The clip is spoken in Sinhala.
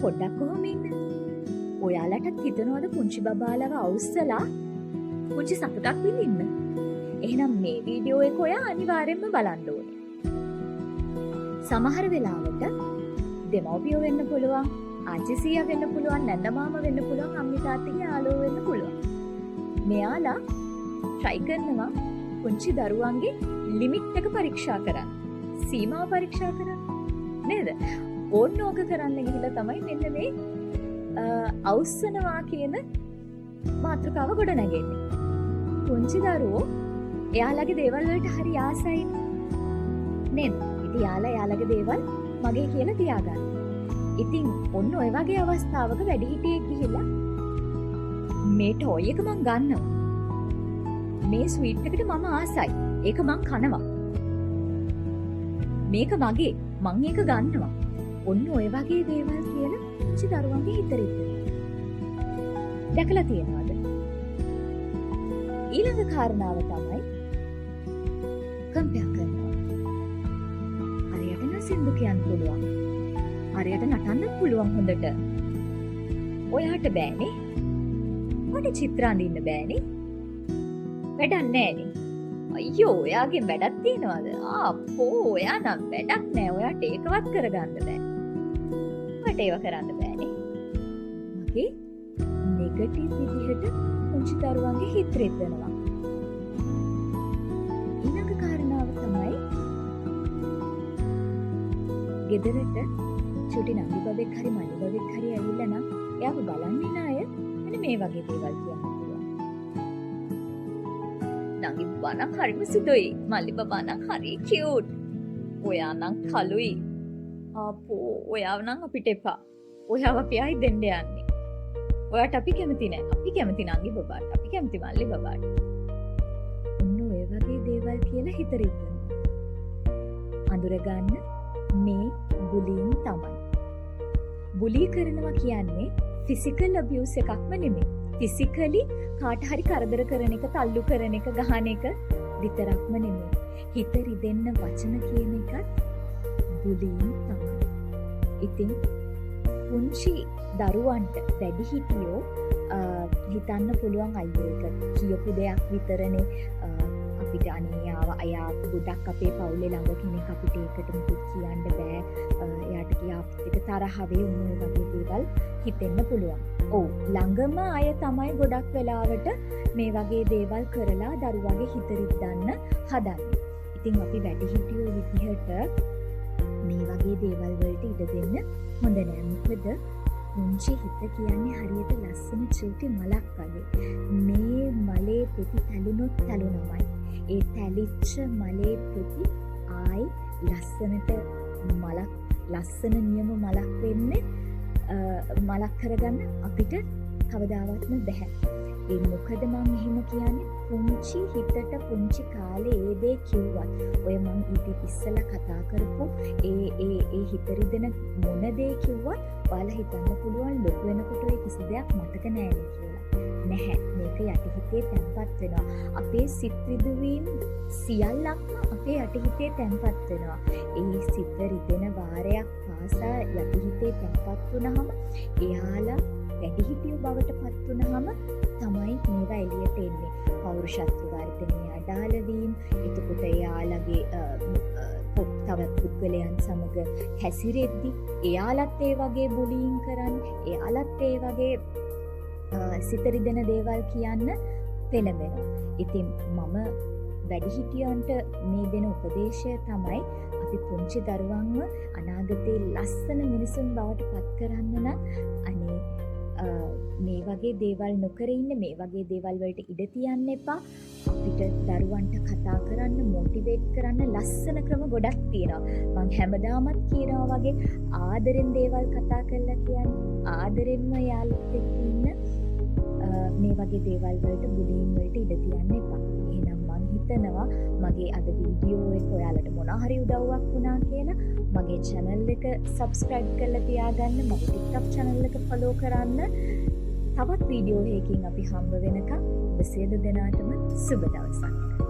පොඩ්ඩක් කොහොම ඉන්න. ඔයාලටත් හිතනවද පුංචි බබාලව අවුස්සලා පුංචි සතුටක් විඳින්න? එහෙනම් මේ වීඩියෝ එක ඔයා අනිවාර්යෙන්ම බලන්න ඕනේ. සමහර වෙලාවට දෙමව්පියෝ වෙන්න පුළුවන්, ආච්චි සීයා වෙන්න පුළුවන්, නැන්ද මාමා වෙන්න පුළුවන්, අම්මි තාත්තගේ යාළුවෝ වෙන්න පුළුවන්. මෙයාලා try කරනවා පුංචි දරුවන්ගේ ලිමිට් එක පරීක්ෂා කරන්න. සීමාව පරීක්ෂා කරන්න. නේද? ඕක කරන්න ගිහිල්ලා තමයි මෙන්න මේ අවුස්සනවා කියන මාතෘකාව ගොඩ නැගෙන්නේ. පුංචි දරුවෝ එයාලගේ දේවල් වලට හරි ආසයි නේද? ඉතින් එයාලගේ දේවල් මගේ කියලා තියාගන්න. ඉතින් ඔන්න ඔය වගේ අවස්ථාවක වැඩිහිටියෙක් ගිහිල්ලා මේ ටොයි එක මං ගන්නවා. මේ ස්වීට් එකට මම ආසයි. ඒක මං කනවා. මේක මගේ. මං ඒක ගන්නවා. ඔන්න ඔය වගේ දේවල් කියලා පුංචි දරුවන්ගේ හිත රිද්දෙනවා. දැකලා තියෙනවද? ඊළඟ කාරණාව තමයි කම්පෙයාර් කරනවා. හරියට නසින්දු කියන්න පුළුවන්. හරියට නටන්න පුළුවන් හොඳට. ඔයාට බෑනේ. මට චිත්‍ර අඳින්න බෑනේ. වැඩක් නෑනේ. අයියෝ ඔයාගේ වැඩක් තියෙනවද? ආපෝ ඔයා නම් වැඩක් නෑ. ඔයාට ඒකවත් කරගන්න බෑ. මට ඒව කරන්න බෑනේ. මගේ නෙගටිව් විදිහට පුංචි දරුවන්ගේ හිත රිද්දනවා. ඊළඟ කාරණාව තමයි ගෙදරට චුටි නංගි බබෙක් හරි මල්ලි බබෙක් හරි ඇවිල්ලා නම් එයාව බලන්න එන අය මෙන්න මේ වගේ දේවල් කියන්න පුළුවන්. නංගි බබා නම් හරිම සුදුයි. මල්ලි බබා නම් හරි කියුට්. ඔයා නම් කළුයි. ආපෝ ඔයාව නම් අපිට එපා. ඔයාව අපි ආයි දෙන්න යන්නේ. ඔයාට අපි කැමති නෑ. අපි කැමති නංගි බබාට. අපි කැමති මල්ලි බබාට. ඔන්න ඔය වගේ දේවල් කියලා හිත රිද්දනවා. අඳුරගන්න මේ බුලින් තමයි. බුලී කරනවා කියන්නේ ෆිසිකල් අබියුස් එකක්ම නෙමෙයි. ෆිසිකලි කාට හරි කරදර කරන එක, තල්ලු කරන එක, ගහන එක විතරක්ම නෙමෙයි. හිත රිදෙන්න වචන කියන එකත් බුලින් තමයි. ඉතින් පුංචි දරුවන්ට වැඩිහිටියෝ හිතන්න පුළුවන් අයියෝ එක කියපු දෙයක් විතරනේ අපිට අනේ අයා ගොඩක් අපේ පවුලේ ළඟ කෙනෙක් අපිට ඒකට මුකුත් කියන්න බෑ. එයාට කියාපු එක තරහ වෙයි වුණේ වගේ දේවල් හිතෙන්න පුළුවන්. ඔව් ළඟම අය තමයි ගොඩක් වෙලාවට මේ වගේ දේවල් කරලා දරුවගේ හිත රිද්දන්න හදන්නේ. ඉතින් අපි වැඩිහිටියෝ විදිහට මේ වගේ දේවල් වලට ඉඩ දෙන්න හොඳ නෑ. මොකද පුංචි හිත කියන්නේ හරියට ලස්සන චූටි මලක් වගේ. මේ මලේ පෙති තැලුනොත් තැලුනමයි. ඒ තැලිච්ච මලේ පෙති ආයි ලස්සනට මලක් ලස්සන නියම මලක් වෙන්නේ මලක් කරගන්න අපිට කවදාවත්ම බැහැ. ඒ මොකද මම එහෙම කියන්නේ පුංචි හිතට පුංචි කාලේ ඒ දේ කිව්වත් ඔය මම ඊට ඉස්සෙල්ලා කතා කරපු ඒ හිත රිදෙන මොන දේ කිව්වත් ඔයාලා හිතන්න පුළුවන් ලොකු වෙනකොට ඔය කිසි දෙයක් මතක නෑනේ කියලා. නැහැ. මේක යටිහිතේ තැන්පත් වෙනවා. අපේ සිත් රිදුවීම් සියල්ලක්ම අපේ යටිහිතේ තැන්පත් වෙනවා. ඒ සිත රිදෙන වාරයක් පාසා යටිහිතේ තැන්පත් වුණාම එයාලා වැඩිහිටියෝ බවට පත් වුණාම තමයි මේවා එළියට එන්නේ. පෞරුෂත්ව වර්ධනය අඩාල වීම, එතකොට එයාලගේ තවත් පුද්ගලයන් සමග හැසිරෙද්දි එයාලත් ඒ වගේ බුලියින් කරන්න, එයාලත් ඒ වගේ සිත රිදෙන දේවල් කියන්න පෙළඹෙනවා. ඉතින් මම වැඩිහිටියන්ට මේ දෙන උපදේශය තමයි අපි පුංචි දරුවන්ව අනාගතේ ලස්සන මිනිසුන් බවට පත් කරන්න නම් අනේ මේ වගේ දේවල් නොකර ඉන්න, මේ වගේ දේවල් වලට ඉඩ තියන්න එපා. අපිට දරුවන්ට කතා කරන්න, මොටිවේට් කරන්න ලස්සන ක්‍රම ගොඩක් තියෙනවා. මම හැමදාමත් කියනවා වගේ ආදරෙන් දේවල් කතා කරලා කියන්නේ, ආදරෙන්ම යාළුවෙක් එක්ක ඉන්න මේ වගේ දේවල් වලට බුලියින් වලට ඉඩ තියන්න එපා. එහෙනම් මං හිතනවා මගේ අද වීඩියෝ එක ඔයාලට මොනවා හරි උදව්වක් වුණා කියලා. මගේ channel එක subscribe කරලා තියාගන්න, මගේ TikTok channel එක follow කරන්න. තවත් වීඩියෝ එකකින් අපි හම්බ වෙනකම් ඔබ සියලු දෙනාටම සුබ දවසක්.